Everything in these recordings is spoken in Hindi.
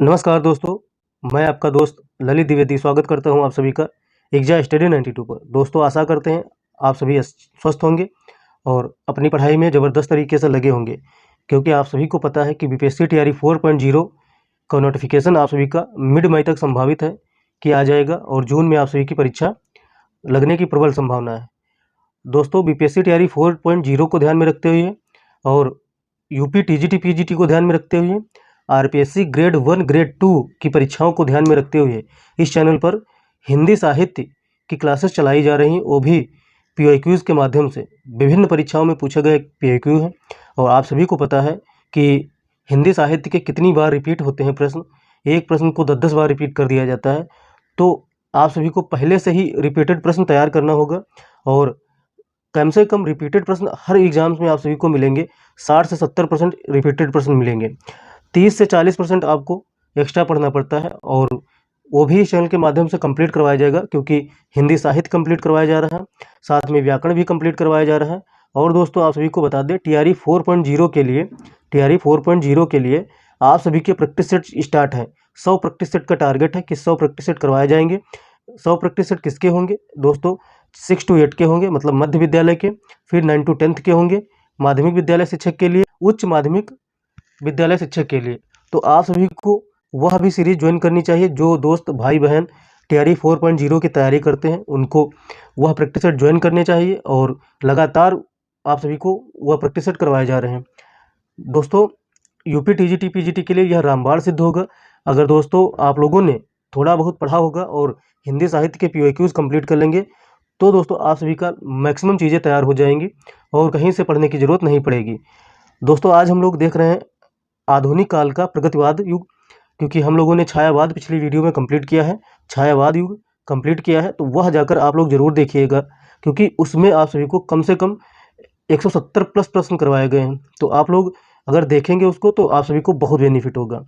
नमस्कार दोस्तों, मैं आपका दोस्त ललित द्विवेदी स्वागत करता हूं आप सभी का एग्जा स्टडी 92 पर। दोस्तों आशा करते हैं आप सभी स्वस्थ होंगे और अपनी पढ़ाई में ज़बरदस्त तरीके से लगे होंगे, क्योंकि आप सभी को पता है कि बीपीएससी तैयारी 4.0 का नोटिफिकेशन आप सभी का मिड मई तक संभावित है कि आ जाएगा और जून में आप सभी की परीक्षा लगने की प्रबल संभावना है। दोस्तों बीपीएससी तैयारी 4.0 को ध्यान में रखते हुए और यूपी टीजीटी पीजीटी को ध्यान में रखते हुए आरपीएससी ग्रेड 1 ग्रेड 2 की परीक्षाओं को ध्यान में रखते हुए इस चैनल पर हिंदी साहित्य की क्लासेस चलाई जा रही हैं, वो भी पीओक्यूज़ के माध्यम से। विभिन्न परीक्षाओं में पूछे गए पीओक्यू हैं और आप सभी को पता है कि हिंदी साहित्य के कितनी बार रिपीट होते हैं प्रश्न। एक प्रश्न को 10-10 बार रिपीट कर दिया जाता है, तो आप सभी को पहले से ही रिपीटेड प्रश्न तैयार करना होगा और कम से कम रिपीटेड प्रश्न हर एग्जाम्स में आप सभी को मिलेंगे। 60 से 70% रिपीटेड प्रश्न मिलेंगे। 30 से 40% आपको एक्स्ट्रा पढ़ना पड़ता है और वो भी इस चैनल के माध्यम से कंप्लीट करवाया जाएगा, क्योंकि हिंदी साहित्य कंप्लीट करवाया जा रहा है, साथ में व्याकरण भी कंप्लीट करवाया जा रहा है। और दोस्तों आप सभी को बता दें टीआरई 4.0 के लिए आप सभी के प्रैक्टिस सेट स्टार्ट है। 100 प्रैक्टिस सेट का टारगेट है कि 100 प्रैक्टिस सेट करवाए जाएंगे। 100 प्रैक्टिस सेट किसके होंगे दोस्तों? 6 to 8 के होंगे, मतलब मध्य विद्यालय के। फिर 9 to 10 के होंगे माध्यमिक विद्यालय शिक्षक के लिए, उच्च माध्यमिक विद्यालय शिक्षक के लिए। तो आप सभी को वह भी सीरीज ज्वाइन करनी चाहिए। जो दोस्त भाई बहन टीआरई 4.0 की तैयारी करते हैं उनको वह प्रैक्टिस सेट ज्वाइन करने चाहिए और लगातार आप सभी को वह प्रैक्टिस सेट करवाए जा रहे हैं। दोस्तों यूपी टीजीटी पीजीटी के लिए यह रामबाण सिद्ध होगा। अगर दोस्तों आप लोगों ने थोड़ा बहुत पढ़ा होगा और हिंदी साहित्य के पीओक्यूज़ कंप्लीट कर लेंगे तो दोस्तों आप सभी का मैक्सिमम चीज़ें तैयार हो जाएंगी और कहीं से पढ़ने की ज़रूरत नहीं पड़ेगी। दोस्तों आज हम लोग देख रहे हैं आधुनिक काल का प्रगतिवाद युग, क्योंकि हम लोगों ने छायावाद पिछली वीडियो में कंप्लीट किया है, छायावाद युग कंप्लीट किया है, तो वह जाकर आप लोग ज़रूर देखिएगा, क्योंकि उसमें आप सभी को कम से कम 170 प्लस प्रश्न करवाए गए हैं। तो आप लोग अगर देखेंगे उसको तो आप सभी को बहुत बेनिफिट होगा।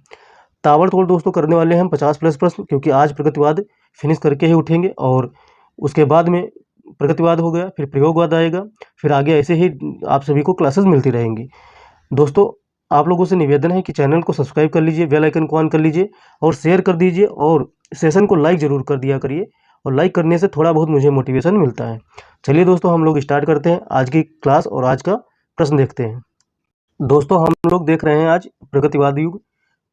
ताबड़तोड़ दोस्तों करने वाले हैं हम 50 प्लस प्रश्न, क्योंकि आज प्रगतिवाद फिनिश करके ही उठेंगे और उसके बाद में प्रगतिवाद हो गया, फिर प्रयोगवाद आएगा, फिर आगे ऐसे ही आप सभी को क्लासेस मिलती रहेंगी। दोस्तों आप लोगों से निवेदन है कि चैनल को सब्सक्राइब कर लीजिए, बेल आइकन को ऑन कर लीजिए और शेयर कर दीजिए और सेशन को लाइक ज़रूर कर दिया करिए, और लाइक करने से थोड़ा बहुत मुझे मोटिवेशन मिलता है। चलिए दोस्तों हम लोग स्टार्ट करते हैं आज की क्लास और आज का प्रश्न देखते हैं। दोस्तों हम लोग देख रहे हैं आज प्रगतिवाद युग,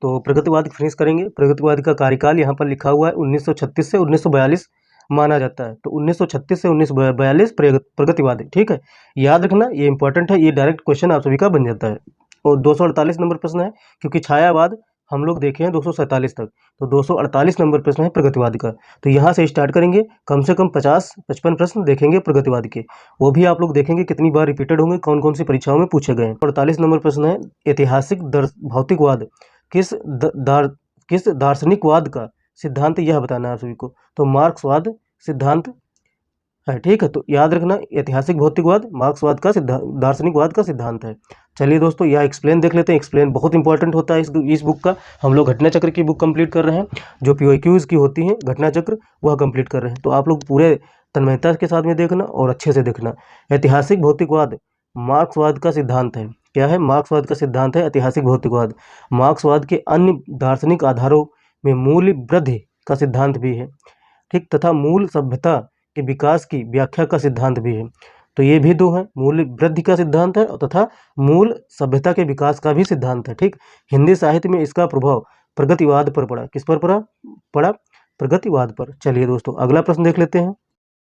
तो प्रगतिवाद फिनिश करेंगे। प्रगतिवाद का कार्यकाल यहाँ पर लिखा हुआ है 1936 से 1942 माना जाता है, तो 1936 से 1942 प्रगतिवाद, ठीक है, याद रखना, ये इंपॉर्टेंट है, ये डायरेक्ट क्वेश्चन आप सभी का बन जाता है। और 248 नंबर प्रश्न है, क्योंकि छायावाद हम लोग देखे हैं 247 तक, तो 248 नंबर प्रश्न है प्रगतिवाद का। तो यहाँ से स्टार्ट करेंगे, कम से कम 50-55 प्रश्न देखेंगे प्रगतिवाद के, वो भी आप लोग देखेंगे कितनी बार रिपीटेड होंगे, कौन कौन सी परीक्षाओं में पूछे गए हैं। 48 नंबर प्रश्न है ऐतिहासिक भौतिकवाद किस दार्शनिकवाद का सिद्धांत, यह बताना है आप सभी को। तो मार्क्सवाद सिद्धांत है, ठीक है, तो याद रखना ऐतिहासिक भौतिकवाद मार्क्सवाद का दार्शनिकवाद का सिद्धांत है। चलिए दोस्तों यह एक्सप्लेन देख लेते हैं। एक्सप्लेन बहुत इंपॉर्टेंट होता है इस बुक का। हम लोग घटना चक्र की बुक कंप्लीट कर रहे हैं, जो पीओक्यूज़ की होती हैं घटना चक्र, वह कंप्लीट कर रहे हैं। तो आप लोग पूरे तन्मयता के साथ में देखना और अच्छे से देखना। ऐतिहासिक भौतिकवाद मार्क्सवाद का सिद्धांत है। क्या है? मार्क्सवाद का सिद्धांत है ऐतिहासिक भौतिकवाद। मार्क्सवाद के अन्य दार्शनिक आधारों में मूल्य वृद्धि का सिद्धांत भी है, ठीक, तथा मूल सभ्यता के विकास की व्याख्या का सिद्धांत भी है। तो ये भी दो हैं, मूल वृद्धि का सिद्धांत है तथा मूल सभ्यता के विकास का भी सिद्धांत है, ठीक। हिंदी साहित्य में इसका प्रभाव प्रगतिवाद पर पड़ा। किस पर पड़ा? प्रगतिवाद पर। चलिए दोस्तों अगला प्रश्न देख लेते हैं।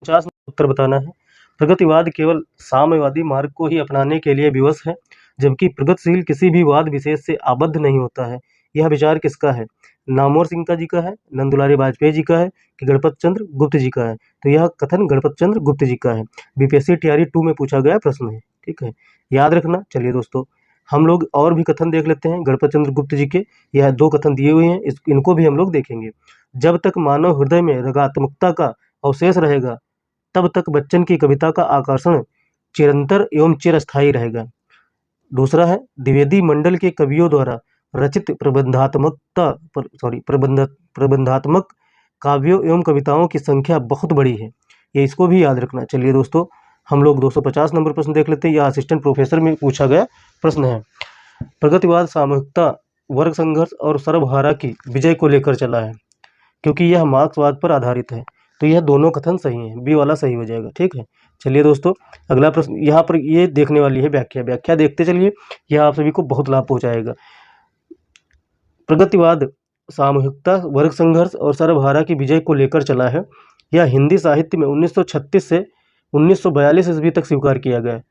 50 उत्तर बताना है। प्रगतिवाद केवल साम्यवादी मार्ग को ही अपनाने के लिए विवश है, जबकि प्रगतिशील किसी भी वाद विशेष से आबद्ध नहीं होता है। यह विचार किसका है? नामवर सिंह का जी का है, नंदुलारी वाजपेयी जी का है कि गणपत चंद्र गुप्त जी का है? तो यह कथन गणपत चंद्र गुप्त जी का है। बीपीएससी टीआरई 2 में पूछा गया प्रश्न है, ठीक है, याद रखना। चलिए दोस्तों हम लोग और भी कथन देख लेते हैं गणपत चंद्र गुप्त जी के। यह 2 कथन दिए हुए हैं, इनको भी हम लोग देखेंगे। जब तक मानव हृदय में रगात्मकता का अवशेष रहेगा, तब तक बच्चन की कविता का आकर्षण चिरंतर एवं चिरस्थायी रहेगा। दूसरा है द्विवेदी मंडल के कवियों द्वारा रचित प्रबंधात्मक काव्यों एवं कविताओं की संख्या बहुत बड़ी है। ये इसको भी याद रखना। चलिए दोस्तों हम लोग 250 नंबर प्रश्न देख लेते हैं। यह असिस्टेंट प्रोफेसर में पूछा गया प्रश्न है। प्रगतिवाद सामूहिकता वर्ग संघर्ष और सर्वहारा की विजय को लेकर चला है, क्योंकि यह मार्क्सवाद पर आधारित है। तो यह दोनों कथन सही हैं, बी वाला सही हो जाएगा। ठीक है, चलिए दोस्तों अगला प्रश्न यहाँ पर ये देखने वाली है व्याख्या। व्याख्या देखते चलिए, यह आप सभी को बहुत लाभ पहुंचाएगा। प्रगतिवाद सामूहिकता, वर्ग संघर्ष और सर्वहारा की विजय को लेकर चला है। यह हिंदी साहित्य में 1936 से 1942 ईस्वी तक स्वीकार किया गया है,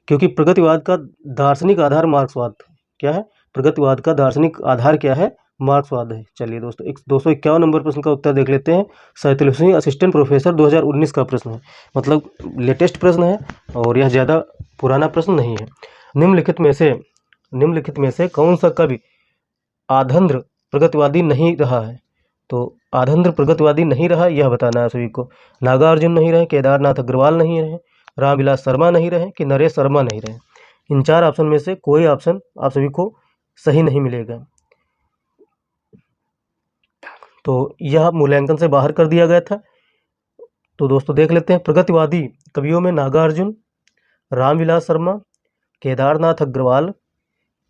क्योंकि प्रगतिवाद का दार्शनिक आधार मार्क्सवाद क्या है? प्रगतिवाद का दार्शनिक आधार क्या है? मार्क्सवाद है। चलिए दोस्तों 251 नंबर प्रश्न का उत्तर देख लेते हैं। 47वीं असिस्टेंट प्रोफेसर 2019 का प्रश्न है, मतलब लेटेस्ट प्रश्न है और यह ज़्यादा पुराना प्रश्न नहीं है। निम्नलिखित में से कौन सा कवि आधंध्र प्रगतिवादी नहीं रहा है? तो आधंध्र प्रगतिवादी नहीं रहा, यह बताना है सभी को। नागार्जुन नहीं रहे, केदारनाथ अग्रवाल नहीं रहे, रामविलास शर्मा नहीं रहे कि नरेश शर्मा नहीं रहे। इन 4 ऑप्शन में से कोई ऑप्शन आप सभी को सही नहीं मिलेगा, तो यह मूल्यांकन से बाहर कर दिया गया था। तो दोस्तों देख लेते हैं, प्रगतिवादी कवियों में नागार्जुन, रामविलास शर्मा, केदारनाथ अग्रवाल,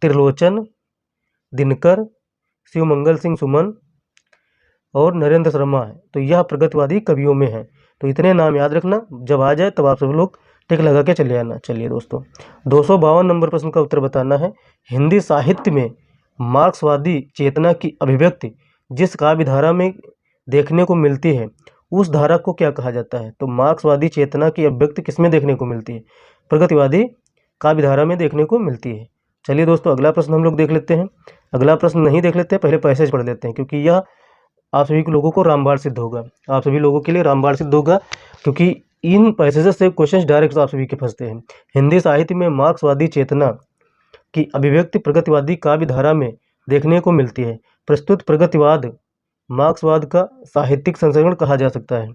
त्रिलोचन, दिनकर, शिवमंगल सिंह सुमन और नरेंद्र शर्मा है। तो यह प्रगतिवादी कवियों में है। तो इतने नाम याद रखना, जब आ जाए तब आप सब लोग टिक लगा के चले आना। चलिए दोस्तों 252 नंबर प्रश्न का उत्तर बताना है। हिंदी साहित्य में मार्क्सवादी चेतना की अभिव्यक्ति जिस काव्य धारा में देखने को मिलती है, उस धारा को क्या कहा जाता है? तो मार्क्सवादी चेतना की अभिव्यक्ति किसमें देखने को मिलती है? प्रगतिवादी काव्य धारा में देखने को मिलती है। चलिए दोस्तों अगला प्रश्न हम लोग देख लेते हैं। अगला प्रश्न नहीं देख लेते हैं, पहले पैसेज पढ़ लेते हैं, क्योंकि यह आप सभी लोगों को रामबाण सिद्ध होगा, आप सभी लोगों के लिए रामबाण सिद्ध होगा, क्योंकि इन पैसेजेस से क्वेश्चन डायरेक्ट आप सभी के फंसते हैं। हिंदी साहित्य में मार्क्सवादी चेतना की अभिव्यक्ति प्रगतिवादी काव्य धारा में देखने को मिलती है। प्रस्तुत प्रगतिवाद मार्क्सवाद का साहित्यिक संस्करण कहा जा सकता है।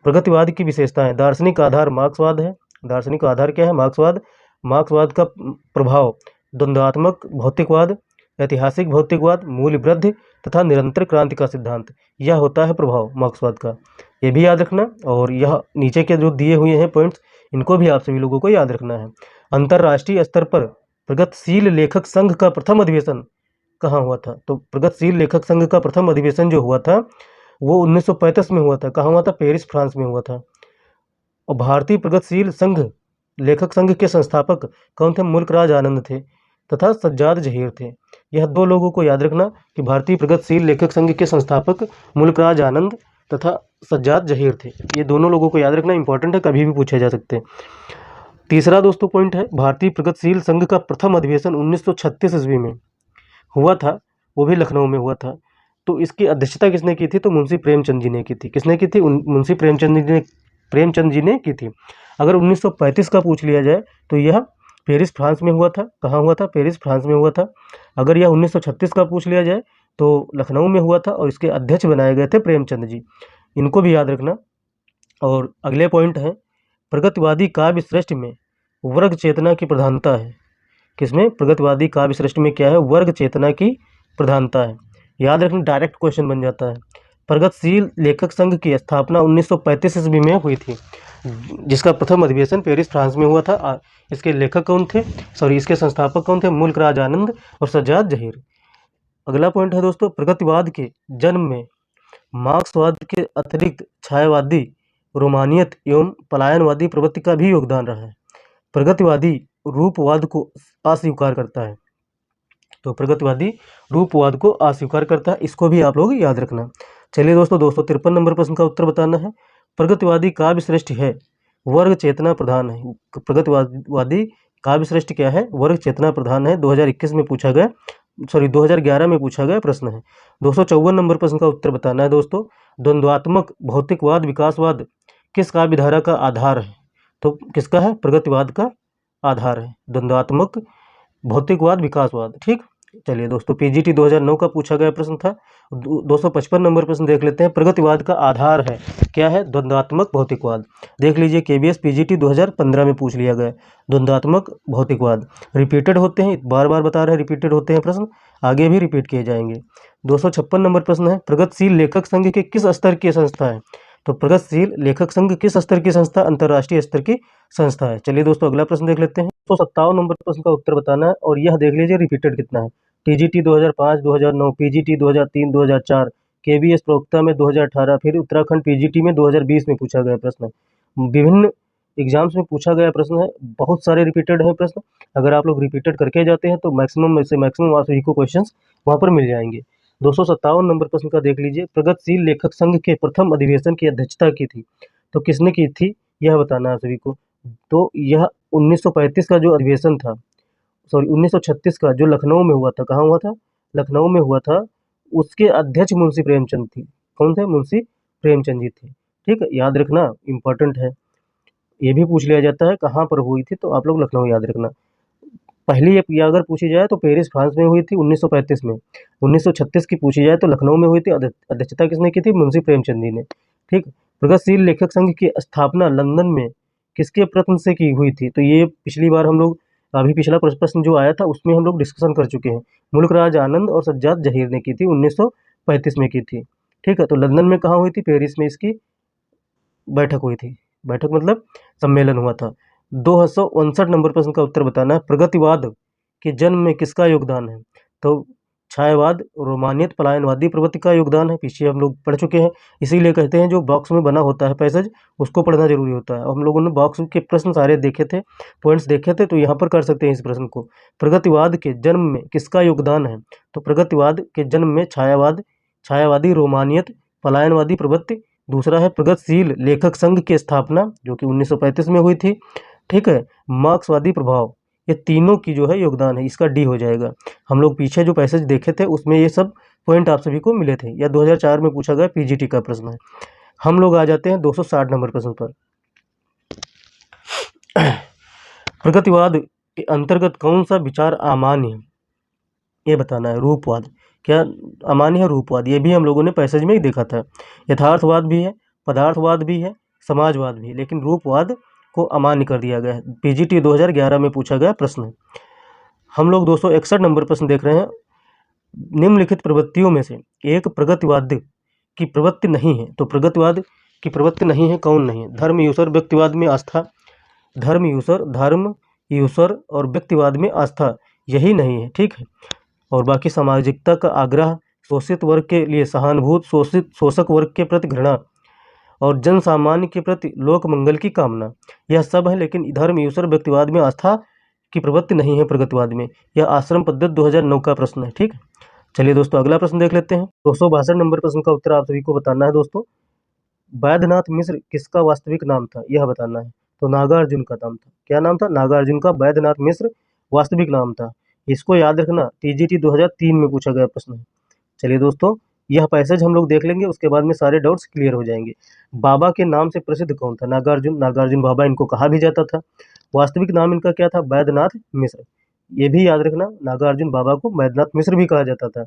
प्रगतिवाद की विशेषताएं, दार्शनिक आधार मार्क्सवाद है। दार्शनिक आधार क्या है? मार्क्सवाद। मार्क्सवाद का प्रभाव द्वंद्वात्मक भौतिकवाद, ऐतिहासिक भौतिकवाद, मूल्यवृद्धि तथा निरंतर क्रांति का सिद्धांत, यह होता है प्रभाव मार्क्सवाद का। ये भी याद रखना, और यह नीचे के जो दिए हुए हैं पॉइंट्स, इनको भी आप सभी लोगों को याद रखना है। अंतर्राष्ट्रीय स्तर पर प्रगतिशील लेखक संघ का प्रथम अधिवेशन कहाँ हुआ था? तो प्रगतिशील लेखक संघ का प्रथम अधिवेशन जो हुआ था वो 1935 में हुआ था। कहाँ हुआ था? पेरिस, फ्रांस में हुआ था। और भारतीय प्रगतिशील संघ लेखक संघ के संस्थापक कौन थे? मुल्कराज आनंद थे तथा सज्जाद जहीर थे। यह 2 लोगों को याद रखना कि भारतीय प्रगतिशील लेखक संघ के संस्थापक मुल्कराज आनंद तथा सज्जाद जहीर थे। ये दोनों लोगों को याद रखना, इंपॉर्टेंट है, कभी भी पूछे जा सकते हैं। तीसरा दोस्तों पॉइंट है, भारतीय प्रगतिशील संघ का प्रथम अधिवेशन 1936 ईस्वी में हुआ था, वो भी लखनऊ में हुआ था। तो इसकी अध्यक्षता किसने की थी? तो मुंशी प्रेमचंद जी ने की थी। किसने की थी? मुंशी प्रेमचंद जी ने की थी। अगर 1935 का पूछ लिया जाए तो यह पेरिस, फ्रांस में हुआ था। कहाँ हुआ था? पेरिस, फ्रांस में हुआ था। अगर यह 1936 का पूछ लिया जाए तो लखनऊ में हुआ था, और इसके अध्यक्ष बनाए गए थे प्रेमचंद जी। इनको भी याद रखना। और अगले पॉइंट है, प्रगतिवादी काव्य श्रेष्ठ में वर्ग चेतना की प्रधानता है। किसमें? प्रगतिवादी काव्य श्रेष्ठ में क्या है? वर्ग चेतना की प्रधानता है। याद रखना, डायरेक्ट क्वेश्चन बन जाता है। प्रगतिशील लेखक संघ की स्थापना 1935 ईस्वी में हुई थी, जिसका प्रथम अधिवेशन पेरिस, फ्रांस में हुआ था। इसके लेखक कौन थे? इसके संस्थापक कौन थे? मुल्कराज आनंद और सज्जाद जहीर। अगला पॉइंट है दोस्तों, प्रगतिवाद के जन्म में मार्क्सवाद के अतिरिक्त छायावादी, रोमानियत एवं पलायनवादी प्रवृत्ति का भी योगदान रहा है। प्रगतिवादी रूपवाद को अस्वीकार करता है। तो प्रगतिवादी रूपवाद को अस्वीकार करता है, इसको भी आप लोग याद रखना। चलिए दोस्तों 253 नंबर प्रश्न का उत्तर बताना है। प्रगतिवादी काव्य श्रेष्ठ है, वर्ग चेतना प्रधान है। प्रगतिवादी काव्य श्रेष्ठ क्या है? वर्ग चेतना प्रधान है। 2021 में पूछा गया, 2011 में पूछा गया प्रश्न है। 254 नंबर प्रश्न का उत्तर बताना है दोस्तों। द्वंद्वात्मक भौतिकवाद विकासवाद किस काव्य धारा का आधार है? तो किसका है? प्रगतिवाद का आधार है, द्वंद्वात्मक भौतिकवाद विकासवाद। ठीक, चलिए दोस्तों पीजीटी 2009 का पूछा गया प्रश्न था। 255 नंबर प्रश्न देख लेते हैं। प्रगतिवाद का आधार है क्या है? द्वंद्वात्मक भौतिकवाद। देख लीजिए, केबीएस पीजीटी 2015 में पूछ लिया गया। द्वंद्वात्मक भौतिकवाद रिपीटेड होते हैं, बार बार बता रहे हैं, रिपीटेड होते हैं प्रश्न, आगे भी रिपीट किए जाएंगे। 256 नंबर प्रश्न है, प्रगतिशील लेखक संघ के किस स्तर की संस्था है? तो प्रगतिशील लेखक संघ किस स्तर की संस्था? अंतर्राष्ट्रीय स्तर की संस्था है। चलिए दोस्तों अगला प्रश्न देख लेते हैं। 157 नंबर प्रश्न का उत्तर बताना है और यह देख लीजिए रिपीटेड कितना है। टीजीटी 2005, 2009, पीजीटी 2003, 2004, केबीएस प्रवक्ता में 2018, फिर उत्तराखंड पीजीटी में 2020 में पूछा गया प्रश्न है। विभिन्न एग्जाम्स में पूछा गया प्रश्न है, बहुत सारे रिपीटेड है प्रश्न। अगर आप लोग रिपीटेड करके जाते हैं तो मैक्सिमम में से मैक्सिमम आप सभी को क्वेश्चन वहाँ पर मिल जाएंगे। 257 नंबर प्रश्न का देख लीजिए। प्रगतिशील लेखक संघ के प्रथम अधिवेशन की अध्यक्षता की थी, तो किसने की थी यह बताना है सभी को। तो यह 1935 का जो अधिवेशन था, सॉरी 1936 का जो लखनऊ में हुआ था, कहाँ हुआ था? लखनऊ में हुआ था। उसके अध्यक्ष मुंशी प्रेमचंद थी। कौन थे? मुंशी प्रेमचंद जी थे। ठीक है, याद रखना इंपॉर्टेंट है। ये भी पूछ लिया जाता है कहाँ पर हुई थी, तो आप लोग लखनऊ याद रखना। पहली अगर पूछी जाए तो पेरिस फ्रांस में हुई थी 1935 में। 1936 की पूछी जाए तो लखनऊ में हुई थी। अध्यक्षता किसने की थी? मुंशी प्रेमचंद जी ने। ठीक। प्रगतिशील लेखक संघ की स्थापना लंदन में किसके प्रयत्न से की हुई थी? तो ये पिछली बार हम लोग, अभी पिछला प्रश्न जो आया था उसमें हम लोग डिस्कशन कर चुके हैं। मुल्क राज आनंद और सज्जाद जहीर ने की थी, 1935 में की थी। ठीक है, तो लंदन में कहाँ हुई थी? पेरिस में इसकी बैठक हुई थी। बैठक मतलब सम्मेलन हुआ था। 259 नंबर प्रश्न का उत्तर बताना है। प्रगतिवाद के जन्म में किसका योगदान है? तो छायावाद, रोमानियत, पलायनवादी प्रवृत्ति का योगदान है। पीछे हम लोग पढ़ चुके हैं, इसीलिए कहते हैं जो बॉक्स में बना होता है पैसेज उसको पढ़ना जरूरी होता है। हम लोगों ने बॉक्स के प्रश्न सारे देखे थे, पॉइंट्स देखे थे, तो यहाँ पर कर सकते हैं इस प्रश्न को। प्रगतिवाद के जन्म में किसका योगदान है? तो प्रगतिवाद के जन्म में छायावाद, छायावादी, रोमानियत, पलायनवादी प्रवृत्ति, दूसरा है प्रगतिशील लेखक संघ की स्थापना जो कि 1935 में हुई थी। ठीक है, मार्क्सवादी प्रभाव, ये तीनों की जो है योगदान है, इसका डी हो जाएगा। हम लोग पीछे जो पैसेज देखे थे उसमें ये सब पॉइंट आप सभी को मिले थे, या 2004 में पूछा गया पीजीटी का प्रश्न है। हम लोग आ जाते हैं 260 नंबर प्रश्न पर। प्रगतिवाद के अंतर्गत कौन सा विचार अमान्य है, ये बताना है। रूपवाद क्या अमान्य है? रूपवाद, ये भी हम लोगों ने पैसेज में ही देखा था। यथार्थवाद भी है, पदार्थवाद भी है, समाजवाद भी है, लेकिन रूपवाद को अमान्य कर दिया गया है। पीजीटी 2011 में पूछा गया प्रश्न है। हम लोग 261 नंबर प्रश्न देख रहे हैं। निम्नलिखित प्रवृत्तियों में से एक प्रगतिवाद की प्रवृत्ति नहीं है, तो प्रगतिवाद की प्रवृत्ति नहीं है, कौन नहीं है? धर्म ईश्वर व्यक्तिवाद में आस्था, धर्म ईश्वर और व्यक्तिवाद में आस्था, यही नहीं है। ठीक है, और बाकी सामाजिकता का आग्रह, शोषित वर्ग के लिए सहानुभूति, शोषक वर्ग के प्रति घृणा और जन सामान्य के प्रति लोक मंगल की कामना, यह सब है। लेकिन धर्म ईश्वर व्यक्तिवाद में आस्था की प्रवृत्ति नहीं है प्रगतिवाद में। यह आश्रम पद्धति 2009 का प्रश्न है। ठीक है, चलिए दोस्तों अगला प्रश्न देख लेते हैं। 262 नंबर प्रश्न का उत्तर आप सभी को बताना है दोस्तों। वैद्यनाथ मिश्र किसका वास्तविक नाम था, यह बताना है। तो नागार्जुन का नाम था। क्या नाम था? नागार्जुन का वैद्यनाथ मिश्र वास्तविक नाम था। इसको याद रखना, टीजीटी 2003 में पूछा गया प्रश्न है। चलिए दोस्तों, यह पैसेज हम लोग देख लेंगे, उसके बाद में सारे डाउट्स क्लियर हो जाएंगे। बाबा के नाम से प्रसिद्ध कौन था? नागार्जुन। नागार्जुन बाबा इनको कहा भी जाता था। वास्तविक नाम इनका क्या था? वैद्यनाथ मिश्र। ये भी याद रखना, नागार्जुन बाबा को वैद्यनाथ मिश्र भी कहा जाता था।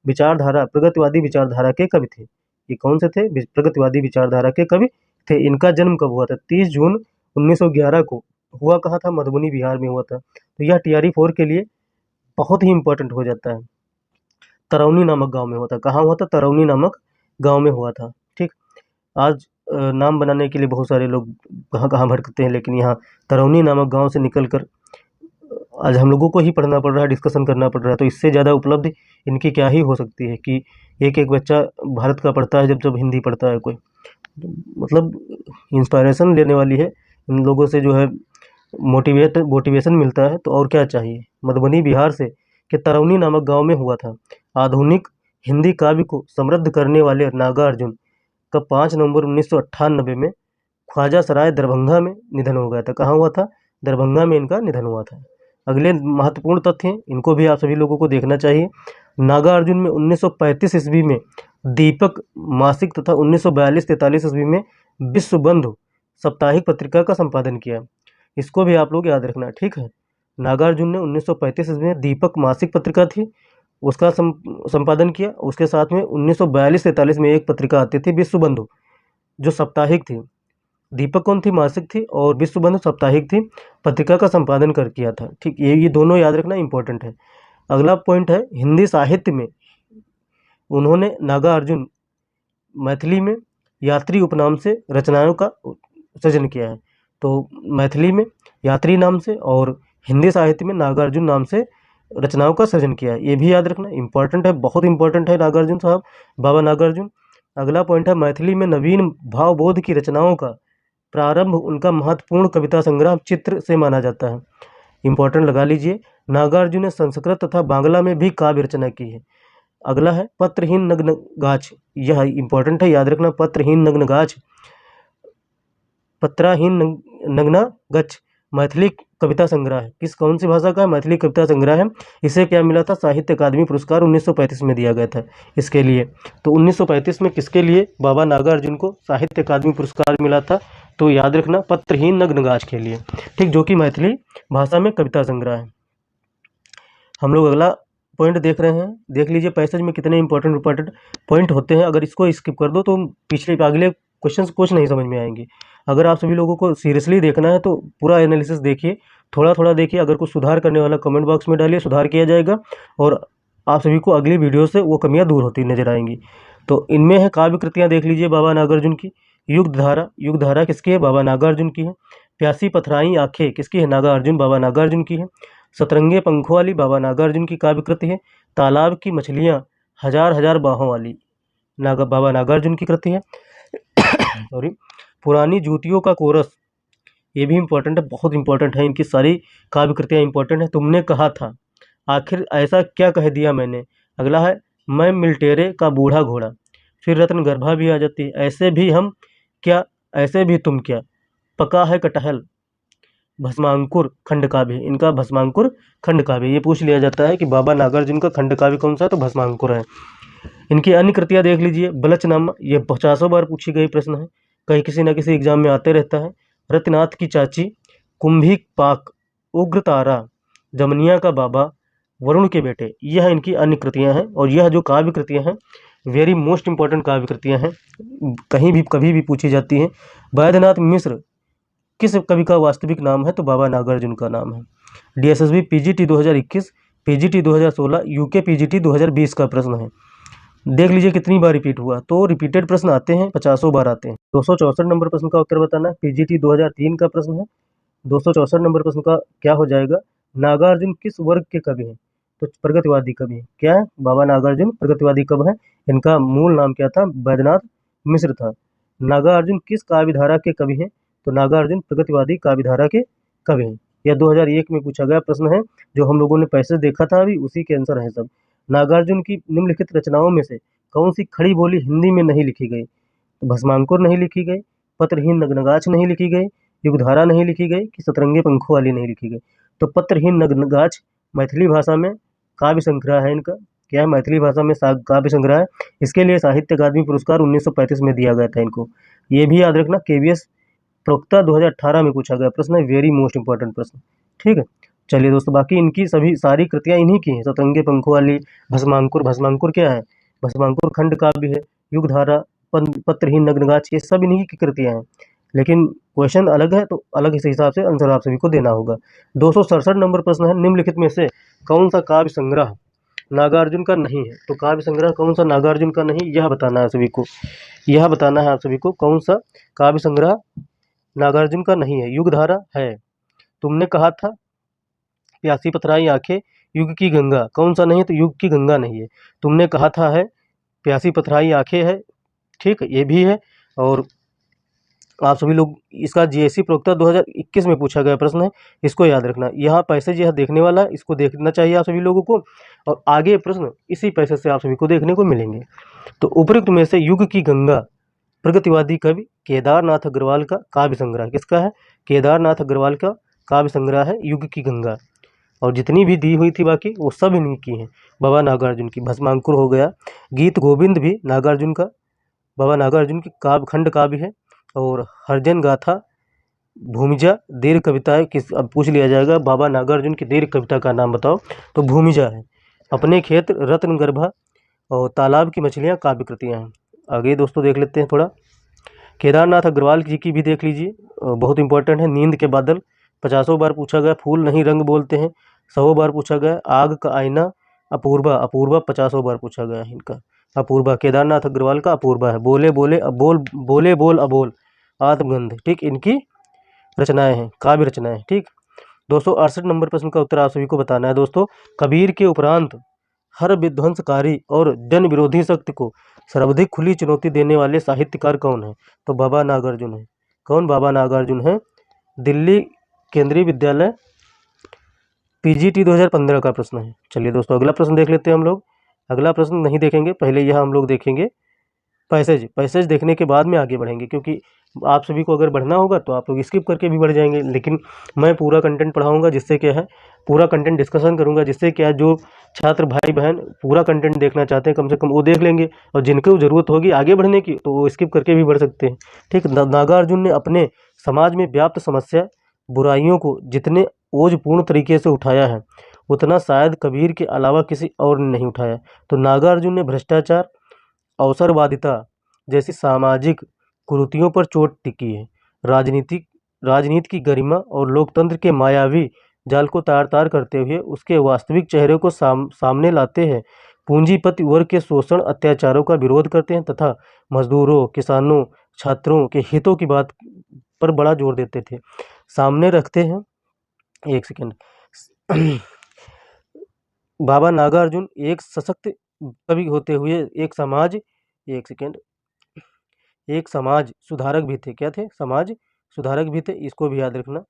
विचारधारा, प्रगतिवादी विचारधारा के कवि थे। ये कौन से थे? प्रगतिवादी विचारधारा के कवि थे। इनका जन्म कब हुआ था? 30 जून 1911 को। हुआ कहाँ था? मधुबनी बिहार में हुआ था। तो यह टीआरई 4 के लिए बहुत ही इंपॉर्टेंट हो जाता है। तरौनी नामक गांव में हुआ था। कहाँ हुआ था? तरौनी नामक गांव में हुआ था। ठीक, आज नाम बनाने के लिए बहुत सारे लोग कहाँ कहाँ भटकते हैं, लेकिन यहाँ तरौनी नामक गांव से निकलकर आज हम लोगों को ही पढ़ना पड़ रहा है, डिस्कशन करना पड़ रहा है। तो इससे ज़्यादा उपलब्धि इनकी क्या ही हो सकती है कि एक एक बच्चा भारत का पढ़ता है, जब जब हिंदी पढ़ता है कोई, मतलब इंस्पायरेशन लेने वाली है इन लोगों से, जो है मोटिवेशन मिलता है। तो और क्या चाहिए। मधुबनी बिहार से के तरौनी नामक गांव में हुआ था। आधुनिक हिंदी काव्य को समृद्ध करने वाले नागार्जुन का 5 नवंबर 1998 में ख्वाजा सराय दरभंगा में निधन हो गया था। कहाँ हुआ था? दरभंगा में इनका निधन हुआ था। अगले महत्वपूर्ण तथ्य हैं, इनको भी आप सभी लोगों को देखना चाहिए। नागार्जुन में 1935 ईस्वी में दीपक मासिक तथा 1942-43 ईस्वी में विश्व बंधु साप्ताहिक पत्रिका का संपादन किया। इसको भी आप लोग याद रखना। ठीक है, नागार्जुन ने 1935 ईस्वी में दीपक मासिक पत्रिका थी उसका संपादन किया। उसके साथ में 1942-43 में एक पत्रिका आती थी विश्व बंधु, जो साप्ताहिक थी। दीपक कौन थी? मासिक थी, और विश्व बंधु साप्ताहिक थी। पत्रिका का संपादन कर किया था। ठीक, ये दोनों याद रखना इंपॉर्टेंट है। अगला पॉइंट है, हिंदी साहित्य में उन्होंने नागार्जुन मैथिली में यात्री उपनाम से रचनाओं का सृजन किया है। तो मैथिली में यात्री नाम से और हिंदी साहित्य में नागार्जुन नाम से रचनाओं का सृजन किया है। ये भी याद रखना, इंपॉर्टेंट है, बहुत इंपॉर्टेंट है नागार्जुन साहब, बाबा नागार्जुन। अगला पॉइंट है, मैथिली में नवीन भावबोध की रचनाओं का प्रारंभ उनका महत्वपूर्ण कविता संग्रह चित्र से माना जाता है। इंपॉर्टेंट लगा लीजिए। नागार्जुन ने संस्कृत तथा बांग्ला में भी काव्य रचना की है। अगला है पत्रहीन नग्न गाछ, यह इंपॉर्टेंट है, याद रखना, पत्रहीन नग्न गाछ, पत्राहीन नग्ना गच्छ मैथिली कविता संग्रह है। कौन सी भाषा का है? मैथिली कविता संग्रह है। इसे क्या मिला था? साहित्य अकादमी पुरस्कार 1935 में दिया गया था इसके लिए। तो 1935 में किसके लिए? बाबा नागार्जुन को साहित्य अकादमी पुरस्कार मिला था। तो याद रखना, पत्रहीन नग्न गाछ के लिए, ठीक, जो कि मैथिली भाषा में कविता संग्रह है। हम लोग अगला पॉइंट देख रहे हैं, देख लीजिए पैसेज में कितने इंपॉर्टेंट पॉइंट होते हैं। अगर इसको स्किप कर दो तो पिछले अगले क्वेश्चन कुछ नहीं समझ में आएंगे। अगर आप सभी लोगों को सीरियसली देखना है तो पूरा एनालिसिस देखिए, थोड़ा थोड़ा देखिए। अगर कुछ सुधार करने वाला कमेंट बॉक्स में डालिए, सुधार किया जाएगा और आप सभी को अगली वीडियो से वो कमियां दूर होती नजर आएंगी। तो इनमें है काव्य कृतियाँ देख लीजिए बाबा नागार्जुन की। युग धारा किसकी है? बाबा नागार्जुन की है। प्यासी पथराई आंखें किसकी है? नागार्जुन, बाबा नागार्जुन की है। सतरंगे पंखों वाली बाबा नागार्जुन की काव्य कृति है। तालाब की मछलियाँ हजार हजार बाहों वाली बाबा नागार्जुन की कृति है। सॉरी। पुरानी जूतियों का कोरस, ये भी इंपॉर्टेंट है, बहुत इंपॉर्टेंट है, इनकी सारी काव्य कृतियाँ इंपॉर्टेंट है। तुमने कहा था, आखिर ऐसा क्या कह दिया मैंने। अगला है मैं मिल्टेरे का बूढ़ा घोड़ा, फिर रत्न गर्भा भी आ जाती है। ऐसे भी हम क्या, ऐसे भी तुम क्या, पका है कटहल, भस्मांकुर खंड काव्य, इनका भस्मांकुर खंड काव्य। ये पूछ लिया जाता है कि बाबा नागार्जुन का खंड काव्य कौन सा है, तो भस्मांकुर है। इनकी अन्य कृतियाँ देख लीजिए। बलचनामा, ये 50 बार पूछी गई प्रश्न है, कहीं किसी न किसी एग्जाम में आते रहता है। रत्नाथ की चाची, कुंभिक पाक, उग्र तारा, जमनिया का बाबा, वरुण के बेटे, यह इनकी अन्य कृतियाँ हैं। और यह जो काव्य कृतियाँ हैं वेरी मोस्ट इंपॉर्टेंट काव्य कृतियाँ हैं, कहीं भी कभी भी पूछी जाती हैं। वैद्यनाथ मिश्र किस कवि का वास्तविक नाम है? तो बाबा नागार्जुन का नाम है। DSSB PGT 2021, PGT 2016, UK PGT 2020 का प्रश्न है। देख लीजिए कितनी बार रिपीट हुआ, तो रिपीटेड प्रश्न आते हैं, 50 बार आते हैं। 264 नंबर प्रश्न का उत्तर बताना है। PGT 2003 का प्रश्न है। 264 नंबर प्रश्न का क्या हो जाएगा? नागार्जुन किस वर्ग के कवि हैं? तो प्रगतिवादी कवि हैं। क्या है? बाबा नागार्जुन प्रगतिवादी कवि हैं। इनका मूल नाम क्या था? वैद्यनाथ मिश्र था। नागार्जुन किस काव्यधारा के कवि हैं? तो नागार्जुन प्रगतिवादी काव्यधारा के कवि हैं। यह 2001 में पूछा गया प्रश्न है, जो हम लोगों ने पैसे देखा था अभी, उसी के आंसर है सब। नागार्जुन की निम्नलिखित रचनाओं में से कौन सी खड़ी बोली हिंदी में नहीं लिखी गई? तो भस्मांकुर नहीं लिखी गई, पत्रहीन नग्नगाछ नहीं लिखी गई, युगधारा नहीं लिखी गई, कि सतरंगे पंखों वाली नहीं लिखी गई। तो पत्रहीन नग्नगाछ मैथिली भाषा में काव्य संग्रह है इनका। क्या है? मैथिली भाषा में काव्य संग्रह है। इसके लिए साहित्य अकादमी पुरस्कार 1935 में दिया गया था इनको। ये भी याद रखना, KVS प्रवक्ता 2018 में पूछा गया प्रश्न है, वेरी मोस्ट इंपॉर्टेंट प्रश्न, ठीक है। चलिए दोस्तों, बाकी इनकी सभी सारी कृतियाँ इन्हीं की हैं। सतरंगे पंखों वाली, भस्मांकुर क्या है? भस्मांकुर खंड काव्य है। युगधारा, पत्रहीन नग्नगाछ, ये सब इन्हीं की कृतियाँ हैं। लेकिन क्वेश्चन अलग है, तो अलग इस हिसाब से आंसर आप सभी को देना होगा। 267 नंबर प्रश्न है, निम्नलिखित में से कौन सा काव्य संग्रह नागार्जुन का नहीं है? तो काव्य संग्रह कौन सा नागार्जुन का नहीं, यह बताना है सभी को। यह बताना है आप सभी को कौन सा काव्य संग्रह नागार्जुन का नहीं है। युगधारा है, तुमने कहा था, प्यासी पथराई आंखें, युग की गंगा, कौन सा नहीं है? तो युग की गंगा नहीं है। तुमने कहा था है, प्यासी पथराई आंखें है, ठीक है, ये भी है। और आप सभी लोग, इसका GSC प्रवक्ता 2021 में पूछा गया प्रश्न है, इसको याद रखना। यहाँ पैसेज यह देखने वाला है, इसको देखना चाहिए आप सभी लोगों को, और आगे प्रश्न इसी पैसेज से आप सभी को देखने को मिलेंगे। तो उपयुक्त में से युग की गंगा प्रगतिवादी कवि केदारनाथ अग्रवाल का काव्य संग्रह किसका है? केदारनाथ अग्रवाल का काव्य संग्रह है युग की गंगा। और जितनी भी दी हुई थी बाकी वो सब इन्हीं की हैं, बाबा नागार्जुन की। भस्मांकुर हो गया, गीत गोविंद भी नागार्जुन का, बाबा नागार्जुन की काव्य खंड काव्य है। और हरिजन गाथा, भूमिजा, दीर्घ कविताएं किस, अब पूछ लिया जाएगा बाबा नागार्जुन की दीर्घ कविता का नाम बताओ, तो भूमिजा है। अपने खेत, रत्न गर्भा और तालाब की मछलियाँ काव्य कृतियाँ हैं। आगे दोस्तों देख लेते हैं थोड़ा। केदारनाथ अग्रवाल जी की भी देख लीजिए, बहुत इंपॉर्टेंट है। नींद के बादल 50 बार पूछा गया। फूल नहीं रंग बोलते हैं 100 बार पूछा गया। आग का आईना, अपूर्वा 50 बार पूछा गया है इनका। अपूर्वा, केदारनाथ अग्रवाल का अपूर्वा है। बोले बोले अबोल, बोले बोल अबोल, आत्मगंध, ठीक, इनकी रचनाएं हैं, काव्य रचनाएं, ठीक। 268 नंबर प्रश्न का उत्तर आप सभी को बताना है दोस्तों। कबीर के उपरांत हर विध्वंसकारी और जन विरोधी शक्ति को सर्वाधिक खुली चुनौती देने वाले साहित्यकार कौन है? तो बाबा नागार्जुन है। कौन? बाबा नागार्जुन है। दिल्ली केंद्रीय विद्यालय, पीजीटी 2015 का प्रश्न है। चलिए दोस्तों अगला प्रश्न देख लेते हैं हम लोग। अगला प्रश्न नहीं देखेंगे, पहले यह हम लोग देखेंगे पैसेज। पैसेज देखने के बाद में आगे बढ़ेंगे, क्योंकि आप सभी को अगर बढ़ना होगा तो आप लोग स्किप करके भी बढ़ जाएंगे, लेकिन मैं पूरा कंटेंट पढ़ाऊंगा, जिससे क्या है, पूरा कंटेंट डिस्कशन करूंगा, जिससे क्या है, जो छात्र भाई बहन पूरा कंटेंट देखना चाहते हैं कम से कम वो देख लेंगे, और जिनको ज़रूरत होगी आगे बढ़ने की तो वो स्किप करके भी बढ़ सकते हैं, ठीक। नागार्जुन ने अपने समाज में व्याप्त समस्या बुराइयों को जितने ओजपूर्ण तरीके से उठाया है उतना शायद कबीर के अलावा किसी और ने नहीं उठाया। तो नागार्जुन ने भ्रष्टाचार, अवसरवादिता जैसी सामाजिक कुरीतियों पर चोट टिकी है। राजनीति की गरिमा और लोकतंत्र के मायावी जाल को तार तार करते हुए उसके वास्तविक चेहरे को सामने लाते हैं। पूंजीपति वर्ग के शोषण अत्याचारों का विरोध करते हैं तथा मजदूरों, किसानों, छात्रों के हितों की बात पर बड़ा जोर देते थे, सामने रखते हैं। एक सेकेंड। बाबा नागार्जुन एक सशक्त कवि होते हुए एक समाज सुधारक भी थे। क्या थे? समाज सुधारक भी थे, इसको भी याद रखना।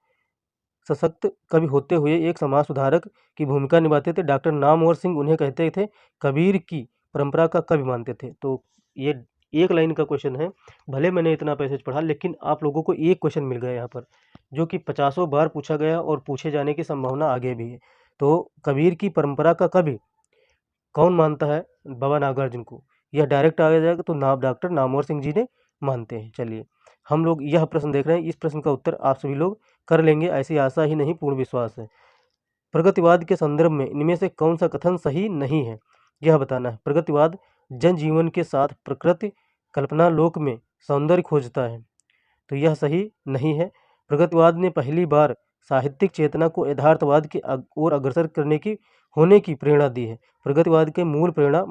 सशक्त कवि होते हुए एक समाज सुधारक की भूमिका निभाते थे। डॉक्टर नामवर सिंह उन्हें कहते थे कबीर की परंपरा का कवि मानते थे। तो ये एक लाइन का क्वेश्चन है, भले मैंने इतना पैसेज पढ़ा लेकिन आप लोगों को एक क्वेश्चन मिल गया यहाँ पर, जो कि 50 बार पूछा गया और पूछे जाने की संभावना आगे भी है। तो कबीर की परंपरा का कवि कौन मानता है बाबा नागार्जुन को? यह डायरेक्ट आ जाएगा तो डॉक्टर नामवर सिंह जी ने मानते हैं। चलिए हम लोग यह प्रश्न देख रहे हैं, इस प्रश्न का उत्तर आप सभी लोग कर लेंगे, ऐसी आशा ही नहीं पूर्ण विश्वास है। प्रगतिवाद के संदर्भ में इनमें से कौन सा कथन सही नहीं है, यह बताना है। प्रगतिवाद जनजीवन के साथ प्रकृति कल्पना लोक में सौंदर्य खोजता है, तो यह सही नहीं है। प्रगतिवाद ने पहली बार साहित्यिक चेतना को यथार्थवाद की ओर अग्रसर करने की होने की प्रेरणा दी है। प्रगतिवाद के मूल प्रेरणा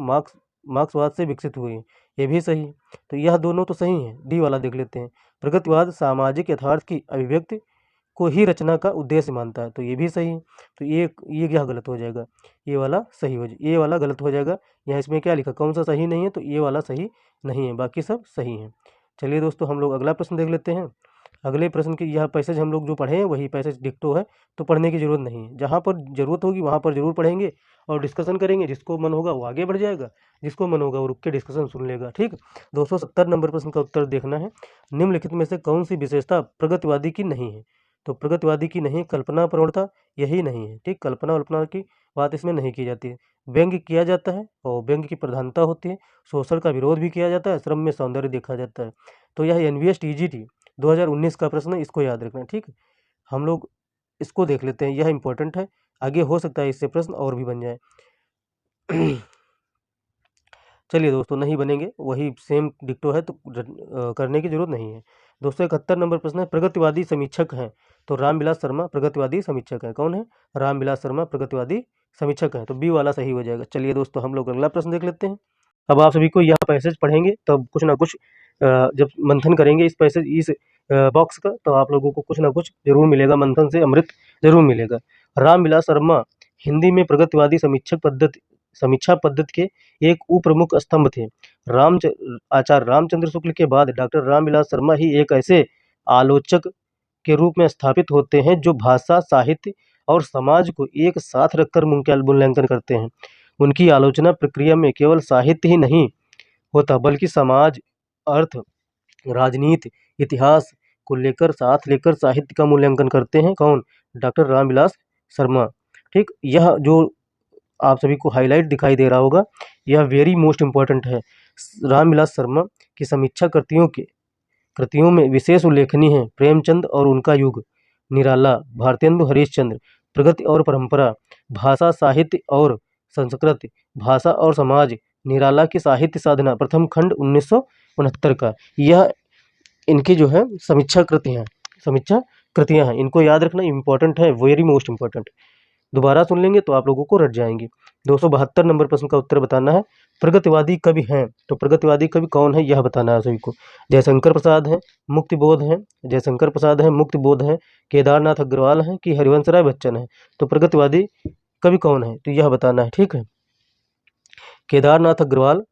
मार्क्सवाद से विकसित हुई है, ये भी सही है। तो यह दोनों तो सही हैं, डी वाला देख लेते हैं। प्रगतिवाद सामाजिक यथार्थ की अभिव्यक्ति को ही रचना का उद्देश्य मानता है, तो ये भी सही है। तो ये क्या गलत हो जाएगा? ये वाला सही हो जाएगा, ये वाला गलत हो जाएगा। यहाँ इसमें क्या लिखा, कौन सा सही नहीं है? तो ये वाला सही नहीं है, बाकी सब सही हैं। चलिए दोस्तों हम लोग अगला प्रश्न देख लेते हैं। अगले प्रश्न की यह पैसेज हम लोग जो पढ़े हैं वही पैसेज डिक्टो है, तो पढ़ने की ज़रूरत नहीं है। जहाँ पर ज़रूरत होगी वहाँ पर ज़रूर पढ़ेंगे और डिस्कशन करेंगे, जिसको मन होगा वो आगे बढ़ जाएगा, जिसको मन होगा वो रुक के डिस्कशन सुन लेगा, ठीक। 270 नंबर प्रश्न का उत्तर देखना है। निम्नलिखित में से कौन सी विशेषता प्रगतिवादी की नहीं है? तो प्रगतिवादी की नहीं, कल्पना प्रवणता यही नहीं है, ठीक। कल्पना वल्पना की बात इसमें नहीं की जाती है। व्यंग्य किया जाता है और व्यंग्य की प्रधानता होती है। शोषण का विरोध भी किया जाता है, श्रम में सौंदर्य देखा जाता है। तो यह एनवीएस टीजीटी 2019 का प्रश्न है, इसको याद रखना, ठीक। हम लोग इसको देख लेते हैं, यह इंपॉर्टेंट है, आगे हो सकता है इससे प्रश्न और भी बन जाए। चलिए दोस्तों नहीं बनेंगे, वही सेम डिक्टो है, तो करने की जरूरत नहीं है। 271 नंबर प्रश्न है, प्रगतिवादी समीक्षक हैं तो रामविलास शर्मा प्रगतिवादी समीक्षक है। कौन है? रामविलास शर्मा प्रगतिवादी समीक्षक है, तो बी वाला सही हो जाएगा। चलिए दोस्तों हम लोग अगला प्रश्न देख लेते हैं। अब आप सभी को यह पैसेज पढ़ेंगे तब कुछ ना कुछ जब मंथन करेंगे इस पैसेज इस बॉक्स का, तो आप लोगों को कुछ ना कुछ जरूर मिलेगा, मंथन से अमृत जरूर मिलेगा। रामविलास शर्मा हिंदी में प्रगतिवादी समीक्षा पद्धति के एक उपप्रमुख स्तंभ थे। आचार्य रामचंद्र शुक्ल के बाद डॉक्टर रामविलास शर्मा ही एक ऐसे आलोचक के रूप में स्थापित होते हैं जो भाषा, साहित्य और समाज को एक साथ रखकर मूल्यांकन करते हैं। उनकी आलोचना प्रक्रिया में केवल साहित्य ही नहीं होता बल्कि समाज, अर्थ, राजनीति, इतिहास को साथ लेकर साहित्य का मूल्यांकन करते हैं। कौन? डॉक्टर रामविलास शर्मा, ठीक। यह जो आप सभी को हाईलाइट दिखाई दे रहा होगा, यह वेरी मोस्ट इम्पॉर्टेंट है। रामविलास शर्मा की समीक्षा कृतियों में विशेष उल्लेखनीय है प्रेमचंद और उनका युग, निराला, भारतेंदु हरिश्चंद्र, प्रगति और परंपरा, भाषा, साहित्य और संस्कृत, भाषा और समाज, निराला की साहित्य साधना, प्रथम खंड 1969 का। यह इनकी जो है समीक्षा कृतियाँ हैं, इनको याद रखना इम्पोर्टेंट है, वेरी मोस्ट इम्पोर्टेंट। दोबारा सुन लेंगे तो आप लोगों को रट जाएंगे। 272 नंबर प्रश्न का उत्तर बताना है। प्रगतिवादी कवि हैं, तो प्रगतिवादी कवि कौन है यह बताना है सभी को। जयशंकर प्रसाद हैं, मुक्तिबोध हैं, जयशंकर प्रसाद हैं, मुक्तिबोध हैं, केदारनाथ अग्रवाल हैं कि हरिवंश राय बच्चन हैं। तो प्रगतिवादी कवि कौन है तो यह बताना है, ठीक है। केदारनाथ अग्रवाल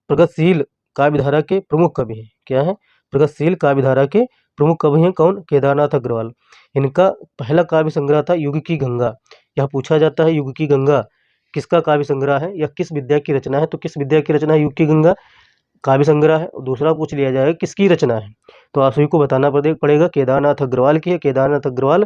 प्रगतिशील काव्यधारा के प्रमुख कवि हैं। क्या है? प्रगतिशील काव्यधारा के प्रमुख कवि हैं कौन? केदारनाथ अग्रवाल। इनका पहला काव्य संग्रह था युग की गंगा। यह पूछा जाता है युग की गंगा किसका काव्य संग्रह है या किस विद्या की रचना है। तो किस विद्या की रचना है युग की गंगा? काव्य संग्रह है। और दूसरा पूछ लिया जाएगा किसकी रचना है, तो आप सभी को बताना पड़ेगा केदारनाथ अग्रवाल की है। केदारनाथ अग्रवाल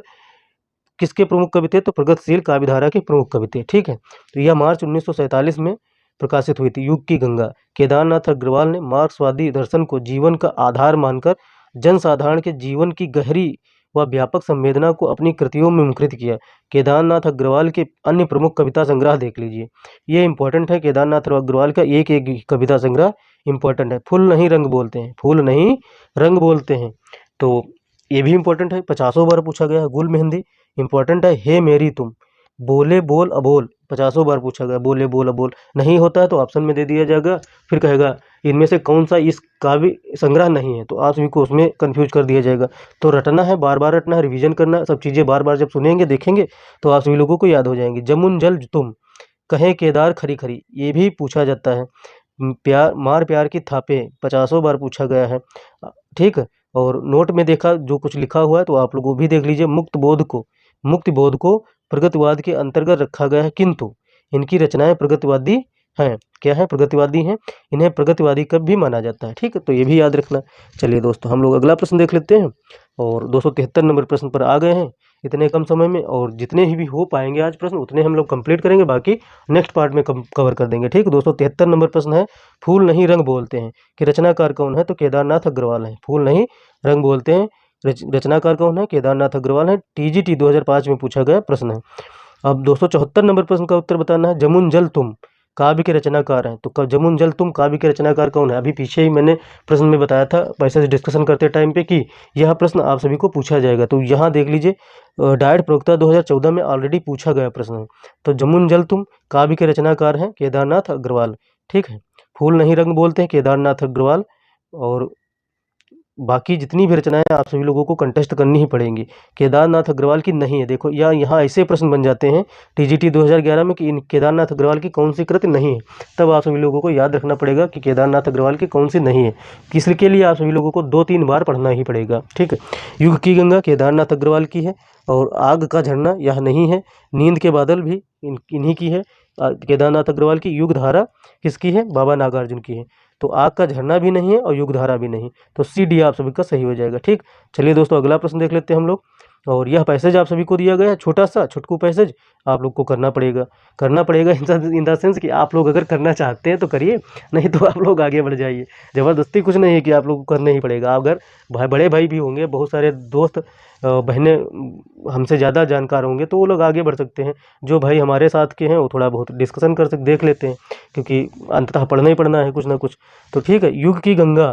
किसके प्रमुख कवि थे? तो प्रगतिशील काव्यधारा के प्रमुख कवि थे, ठीक है। तो यह मार्च 1947 में प्रकाशित हुई थी युग की गंगा। केदारनाथ अग्रवाल ने मार्क्सवादी दर्शन को जीवन का आधार मानकर जनसाधारण के जीवन की गहरी व व्यापक संवेदना को अपनी कृतियों में मुखरित किया। केदारनाथ अग्रवाल के अन्य प्रमुख कविता संग्रह देख लीजिए, ये इंपॉर्टेंट है। केदारनाथ अग्रवाल का एक एक कविता संग्रह इंपॉर्टेंट है। फूल नहीं रंग बोलते हैं, फूल नहीं रंग बोलते हैं, तो ये भी इंपॉर्टेंट है, 50 बार पूछा गया है। गुल मेहंदी इंपॉर्टेंट है। हे मेरी तुम, बोले बोल अबोल 50 बार पूछा गया, बोले बोल अबोल नहीं होता है तो ऑप्शन में दे दिया जाएगा। फिर कहेगा इनमें से कौन सा इस काव्य संग्रह नहीं है, तो आप सभी को उसमें कंफ्यूज कर दिया जाएगा। तो रटना है, बार बार रटना है, रिवीजन करना है, सब चीज़ें बार बार जब सुनेंगे देखेंगे तो आप सभी लोगों को याद हो जाएंगी। जमुन जल तुम कहें केदार खरी खरी, ये भी पूछा जाता है। प्यार मार प्यार की थापे 50 बार पूछा गया है, ठीक है। और नोट में देखा जो कुछ लिखा हुआ है तो आप लोग वो भी देख लीजिए। मुक्त बोध को प्रगतिवाद के अंतर्गत रखा गया है, किंतु इनकी रचनाएं प्रगतिवादी हैं। क्या है? प्रगतिवादी हैं। इन्हें प्रगतिवादी कब भी माना जाता है, ठीक है, तो ये भी याद रखना। चलिए दोस्तों हम लोग अगला प्रश्न देख लेते हैं और 273 नंबर प्रश्न पर आ गए हैं इतने कम समय में, और जितने ही भी हो पाएंगे आज प्रश्न उतने हम लोग कंप्लीट करेंगे, बाकी नेक्स्ट पार्ट में कवर कर देंगे, ठीक। 273 नंबर प्रश्न है, फूल नहीं रंग बोलते हैं कि रचनाकार कौन है? तो केदारनाथ अग्रवाल है। फूल नहीं रंग बोलते हैं रचनाकार कौन है? केदारनाथ अग्रवाल है। टीजीटी 2005 में पूछा गया प्रश्न है। अब 274 नंबर प्रश्न का उत्तर बताना है। जमुन जल तुम काव्य के रचनाकार हैं, तो जमुन जल तुम काव्य के रचनाकार कौन है? अभी पीछे ही मैंने प्रश्न में बताया था पैसे से डिस्कशन करते टाइम पे कि यह प्रश्न आप सभी को पूछा जाएगा, तो यहाँ देख लीजिए डायट प्रवक्ता 2014 में ऑलरेडी पूछा गया प्रश्न है। तो जमुन जल तुम काव्य के रचनाकार हैं केदारनाथ अग्रवाल, ठीक है। फूल नहीं रंग बोलते हैं केदारनाथ अग्रवाल, और बाकी जितनी भी रचनाएं आप सभी लोगों को कंटेस्ट करनी ही पड़ेंगी। केदारनाथ अग्रवाल की नहीं है, देखो या यहाँ ऐसे प्रश्न बन जाते हैं टीजीटी 2011 में कि इन केदारनाथ अग्रवाल की कौन सी कृति नहीं है, तब आप सभी लोगों को याद रखना पड़ेगा कि केदारनाथ अग्रवाल की कौन सी नहीं है। इसके लिए आप सभी लोगों को 2-3 बार पढ़ना ही पड़ेगा, ठीक है। युग की गंगा केदारनाथ अग्रवाल की है, और आग का झरना यह नहीं है। नींद के बादल भी इन्हीं की है, केदारनाथ अग्रवाल की। युग धारा किसकी है? बाबा नागार्जुन की है। तो आग का झरना भी नहीं है और युग धारा भी नहीं, तो सी डी आप सभी का सही हो जाएगा, ठीक। चलिए दोस्तों अगला प्रश्न देख लेते हैं हम लोग, और यह पैसेज आप सभी को दिया गया है, छोटा सा छुटकू पैसेज आप लोग को करना पड़ेगा इन द सेंस कि आप लोग अगर करना चाहते हैं तो करिए, नहीं तो आप लोग आगे बढ़ जाइए। ज़बरदस्ती कुछ नहीं है कि आप लोग को करना ही पड़ेगा। अगर बड़े भाई भी होंगे, बहुत सारे दोस्त बहनें हमसे ज़्यादा जानकार होंगे तो वो लोग आगे बढ़ सकते हैं। जो भाई हमारे साथ के हैं वो थोड़ा बहुत डिस्कशन देख लेते हैं, क्योंकि अंततः पढ़ना ही पढ़ना है कुछ ना कुछ। तो ठीक है, युग की गंगा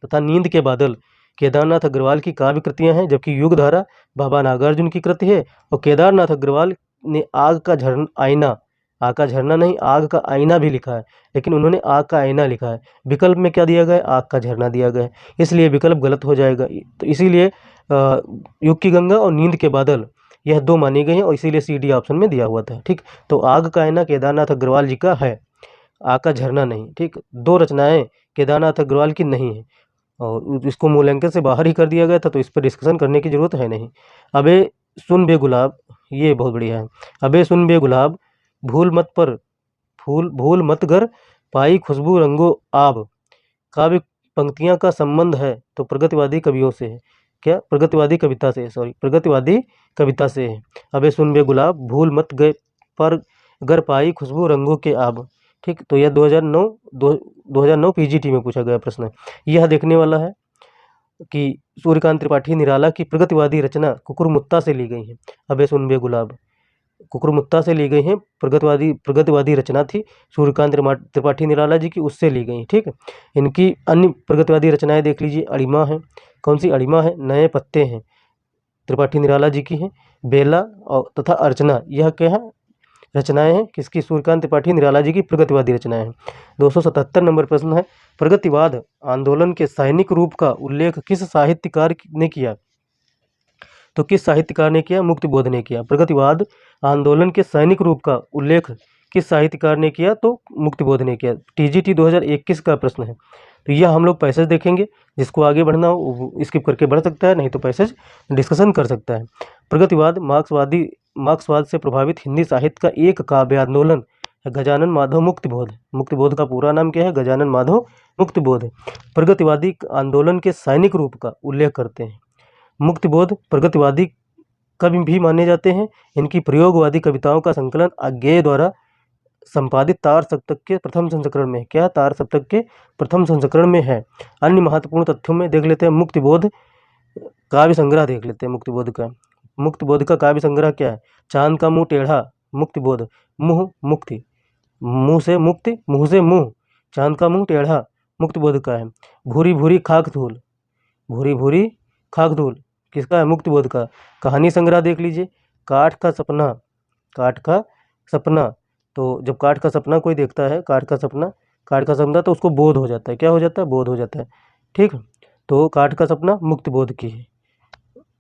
तथा नींद के बादल केदारनाथ अग्रवाल की काव्य कृतियाँ हैं, जबकि युग धारा बाबा नागार्जुन की कृति है। और केदारनाथ अग्रवाल ने आग का झरना नहीं, आग का आईना भी लिखा है, लेकिन उन्होंने आग का आईना लिखा है। विकल्प में क्या दिया गया है? आग का झरना दिया गया है, इसलिए विकल्प गलत हो जाएगा। तो इसीलिए युग की गंगा और नींद के बादल यह 2 मानी गई हैं, और इसीलिए सी डी ऑप्शन में दिया हुआ था, ठीक। तो आग का आईना केदारनाथ अग्रवाल जी का है, आग का झरना नहीं, ठीक। 2 रचनाएं केदारनाथ अग्रवाल की नहीं है, और इसको मूल्यांकन से बाहर ही कर दिया गया था, तो इस पर डिस्कशन करने की ज़रूरत है नहीं। अबे सुन बे गुलाब, ये बहुत बढ़िया है। अबे सुन बे गुलाब, भूल मत कर पाई खुशबू रंगो आब, काव्य पंक्तियाँ का संबंध है तो प्रगतिवादी कवियों से है। क्या? प्रगतिवादी कविता से, सॉरी, प्रगतिवादी कविता से है। अबे सुन बे गुलाब, भूल मत गए पर गर पाई खुशबू रंगों के आब, ठीक। तो यह 2009 पीजीटी में पूछा गया प्रश्न है। यह देखने वाला है कि सूर्यकांत त्रिपाठी निराला की प्रगतिवादी रचना कुकुरमुत्ता से ली गई है। अबे सुन बे गुलाब कुकुरमुत्ता से ली गई हैं, प्रगतिवादी रचना थी सूर्यकांत त्रिपाठी निराला जी की, उससे ली गई, ठीक है। इनकी अन्य प्रगतिवादी रचनाएं देख लीजिए। अड़िमा है, कौन सी? अड़िमा है, नए पत्ते हैं, त्रिपाठी निराला जी की है। बेला और तथा अर्चना, यह क्या है, रचनाएं हैं किसकी, सूर्यकांत त्रिपाठी निराला जी की प्रगतिवादी रचनाएं हैं। 277 नंबर प्रश्न है, प्रगतिवाद आंदोलन के सैनिक रूप का उल्लेख किस साहित्यकार ने किया। तो किस साहित्यकार ने किया, मुक्तिबोध ने किया। प्रगतिवाद आंदोलन के सैनिक रूप का उल्लेख किस साहित्यकार ने किया, तो मुक्तिबोध ने किया। टीजीटी 2021 का प्रश्न है। तो यह हम लोग पैसेज देखेंगे, जिसको आगे बढ़ना हो स्किप करके बढ़ सकता है, नहीं तो पैसेज डिस्कशन कर सकता है। प्रगतिवाद मार्क्सवाद से प्रभावित हिंदी साहित्य का एक काव्य आंदोलन गजानन माधव मुक्तिबोध। मुक्तिबोध का पूरा नाम क्या है, गजानन माधव मुक्तिबोध। प्रगतिवादी आंदोलन के सैनिक रूप का उल्लेख करते हैं। मुक्तिबोध प्रगतिवादी कवि भी माने जाते हैं। इनकी प्रयोगवादी कविताओं का संकलन अज्ञेय द्वारा संपादित तार सप्तक के प्रथम संस्करण में, क्या तार सप्तक के प्रथम संस्करण में है। अन्य महत्वपूर्ण तथ्यों में देख लेते हैं, मुक्तिबोध काव्य संग्रह देख लेते हैं। मुक्तिबोध का काव्य संग्रह क्या है, चांद का मुंह टेढ़ा मुक्तिबोध, मुंह मुक्ति, मुंह से मुक्ति, मुंह से मुंह, चांद का मुंह टेढ़ा मुक्तिबोध का है। भूरी भूरी खाक धूल, भूरी भूरी खाक धूल किसका है, मुक्तिबोध का। कहानी संग्रह देख लीजिए, काठ का सपना, काठ का सपना। तो जब काठ का सपना कोई देखता है, काठ का सपना तो उसको बोध हो जाता है, क्या हो जाता है, बोध हो जाता है, ठीक। तो काठ का सपना मुक्तिबोध की है।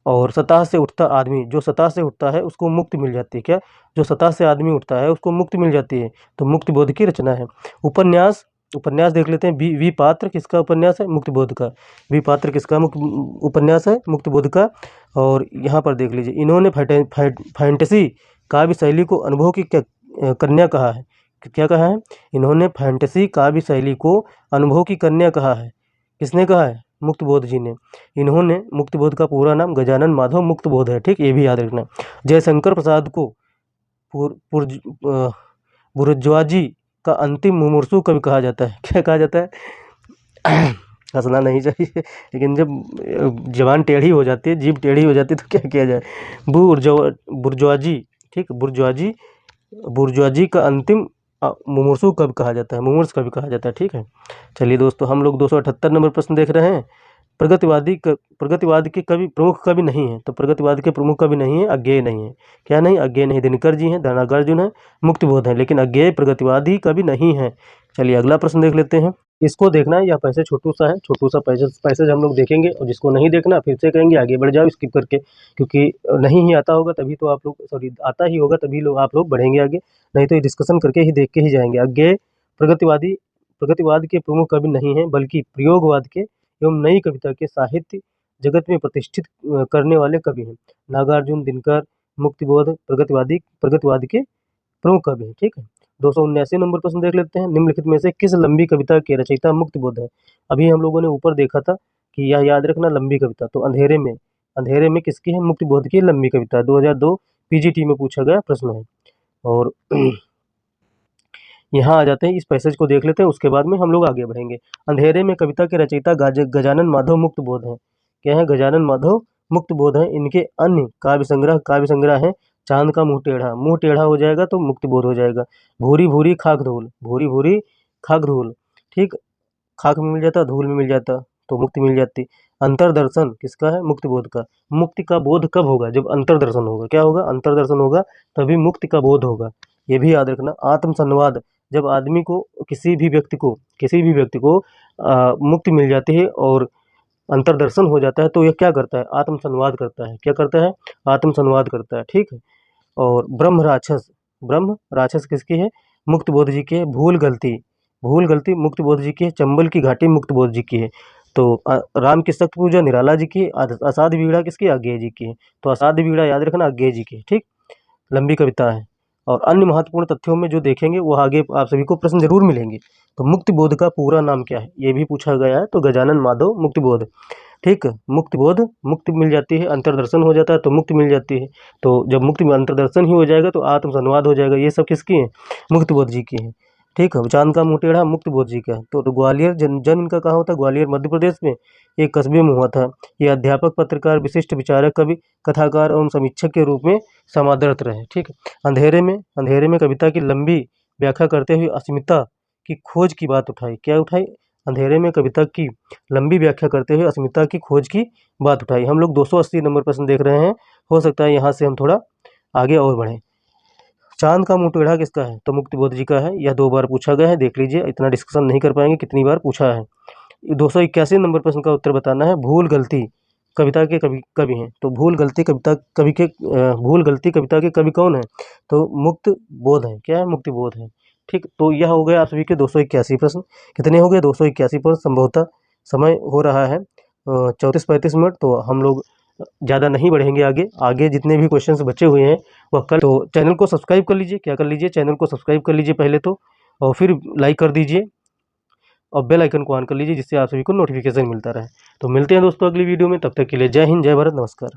और सतह से उठता आदमी, जो सतह से उठता है उसको मुक्ति मिल जाती है, क्या, जो सतह से आदमी उठता है उसको मुक्ति मिल जाती है, तो मुक्तिबोध की रचना है। उपन्यास देख लेते हैं। वी पात्र किसका उपन्यास है, मुक्तिबोध का। वी पात्र किसका उपन्यास है, मुक्तिबोध का। और यहाँ पर देख लीजिए, इन्होंने फैंटेसी काव्य शैली को अनुभव की कन्या कहा है। क्या कहा है, इन्होंने फैंटेसी काव्य शैली को अनुभव की कन्या कहा है। किसने कहा है, मुक्तिबोध जी ने। इन्होंने, मुक्तिबोध का पूरा नाम गजानन माधव मुक्तिबोध है, ठीक, ये भी याद रखना। जयशंकर प्रसाद को बुर्जुआजी का अंतिम मुमूर्षु कवि कहा जाता है। क्या कहा जाता है, हंसना नहीं चाहिए, लेकिन जब जबान टेढ़ी हो जाती है, जीभ टेढ़ी हो जाती है, तो क्या किया जाए, बुर्जुआजी, ठीक, बुर्जुआजी का अंतिम मुमूर्षु कवि कहा जाता है, मुमूर्ष कवि कहा जाता है, ठीक है। चलिए दोस्तों, हम लोग 278 नंबर प्रश्न देख रहे हैं। प्रगतिवाद के कवि प्रमुख कवि नहीं है, तो प्रगतिवाद के प्रमुख कवि नहीं है, अज्ञेय नहीं है। क्या नहीं, अज्ञेय नहीं। दिनकर जी हैं, नागार्जुन है, मुक्तिबोध है, लेकिन अज्ञेय प्रगतिवादी कवि नहीं है। चलिए अगला प्रश्न देख लेते हैं। इसको देखना है, यह पैसेज छोटू सा है, छोटू सा पैसेज हम लोग देखेंगे, और जिसको नहीं देखना फिर से कहेंगे आगे बढ़ जाओ स्किप करके, क्योंकि नहीं ही आता होगा तभी तो आप लोग, सॉरी आता ही होगा तभी आप लोग बढ़ेंगे आगे, नहीं तो ये डिस्कशन करके ही देख के ही जाएंगे। अज्ञेय प्रगतिवाद के प्रमुख कवि नहीं है, बल्कि प्रयोगवाद के एवं नई कविता के साहित्य जगत में प्रतिष्ठित करने वाले कवि हैं। नागार्जुन, दिनकर, मुक्तिबोध प्रगतिवाद के प्रमुख कवि हैं, ठीक है। 279 नंबर प्रश्न देख लेते हैं। निम्नलिखित में से किस लंबी कविता के रचयिता मुक्तिबोध है। अभी हम लोगों ने ऊपर देखा था कि यह याद रखना, लंबी कविता, तो अंधेरे में किसकी है, मुक्तिबोध की लंबी कविता। 2002 पीजीटी में पूछा गया प्रश्न है। और यहाँ आ जाते हैं, इस पैसेज को देख लेते हैं, उसके बाद में हम लोग आगे बढ़ेंगे। अंधेरे में कविता के रचयिता गजानन माधव मुक्तिबोध हैं। क्या है, गजानन माधव मुक्तिबोध हैं। इनके अन्य काव्य संग्रह है चांद का मुंह टेढ़ा हो जाएगा तो मुक्तिबोध हो जाएगा। भूरी भूरी खाक धूल, ठीक, खाक में मिल जाता, धूल में मिल जाता तो मुक्ति मिल जाती। अंतरदर्शन किसका है, मुक्तिबोध का। मुक्ति का बोध कब होगा, जब अंतरदर्शन होगा। क्या होगा, अंतरदर्शन होगा, तभी मुक्ति का बोध होगा, ये भी याद रखना। आत्मसंवाद, जब आदमी को, किसी भी व्यक्ति को मुक्ति मिल जाती है और अंतरदर्शन हो जाता है, तो यह क्या करता है, आत्मसंवाद करता है। क्या करता है, आत्मसंवाद करता है, ठीक है। और ब्रह्म राक्षस किसकी है, मुक्तिबोध जी की है। भूल गलती मुक्तिबोध जी की है। चंबल की घाटी मुक्तिबोध जी की है। तो राम की सख्त पूजा निराला जी की। असाध्य बीड़ा किसकी, अज्ञेय जी की है। तो असाध्य बीड़ा याद रखना, अज्ञेय जी की, ठीक, लंबी कविता है। और अन्य महत्वपूर्ण तथ्यों में जो देखेंगे वो आगे आप सभी को प्रश्न जरूर मिलेंगे। तो मुक्तिबोध का पूरा नाम क्या है, ये भी पूछा गया है, तो गजानन माधव मुक्तिबोध, ठीक। मुक्ति मिल जाती है, अंतरदर्शन हो जाता है तो मुक्ति मिल जाती है। तो जब मुक्ति में अंतरदर्शन ही हो जाएगा तो आत्मसंवाद हो जाएगा। ये सब किसकी है, मुक्तिबोध जी की है, ठीक है। चांद का मुंह टेढ़ा मुक्तिबोध जी का है। तो ग्वालियर जन्म इनका कहाँ होता है, ग्वालियर मध्य प्रदेश में एक कस्बे में हुआ था। ये अध्यापक, पत्रकार, विशिष्ट विचारक, कवि, कथाकार एवं समीक्षक के रूप में समादरत रहे, ठीक। अंधेरे में कविता की लंबी व्याख्या करते हुए अस्मिता की खोज की बात उठाई। क्या उठाई, अंधेरे में कविता की लंबी व्याख्या करते हुए अस्मिता की खोज की बात उठाई। हम लोग 280 नंबर प्रश्न देख रहे हैं, हो सकता है यहाँ से हम थोड़ा आगे और बढ़ें। चांद का मुंह टेढ़ा किसका है? तो मुक्तिबोध जी का है। यह 2 बार पूछा गया है, देख लीजिए, इतना डिस्कशन नहीं कर पाएंगे कितनी बार पूछा है। 281 नंबर प्रश्न का उत्तर बताना है। भूल गलती कविता के कवि हैं। तो भूल गलती कविता के कवि कौन है? तो मुक्त बोध है। क्या है? मुक्ति बोध है। ठीक, तो यह हो गया आप सभी के 281 प्रश्न। कितने हो गए? 281 प्रश्न। संभवतः समय हो रहा है 34-35 मिनट, तो हम लोग ज़्यादा नहीं बढ़ेंगे आगे। आगे जितने भी क्वेश्चंस बचे हुए हैं वह कल। तो चैनल को सब्सक्राइब कर लीजिए। क्या कर लीजिए? चैनल को सब्सक्राइब कर लीजिए पहले तो, और फिर लाइक कर दीजिए और बेल आइकन को ऑन कर लीजिए, जिससे आप सभी को नोटिफिकेशन मिलता रहे। तो मिलते हैं दोस्तों अगली वीडियो में, तब तक के लिए जय हिंद, जय भारत, नमस्कार।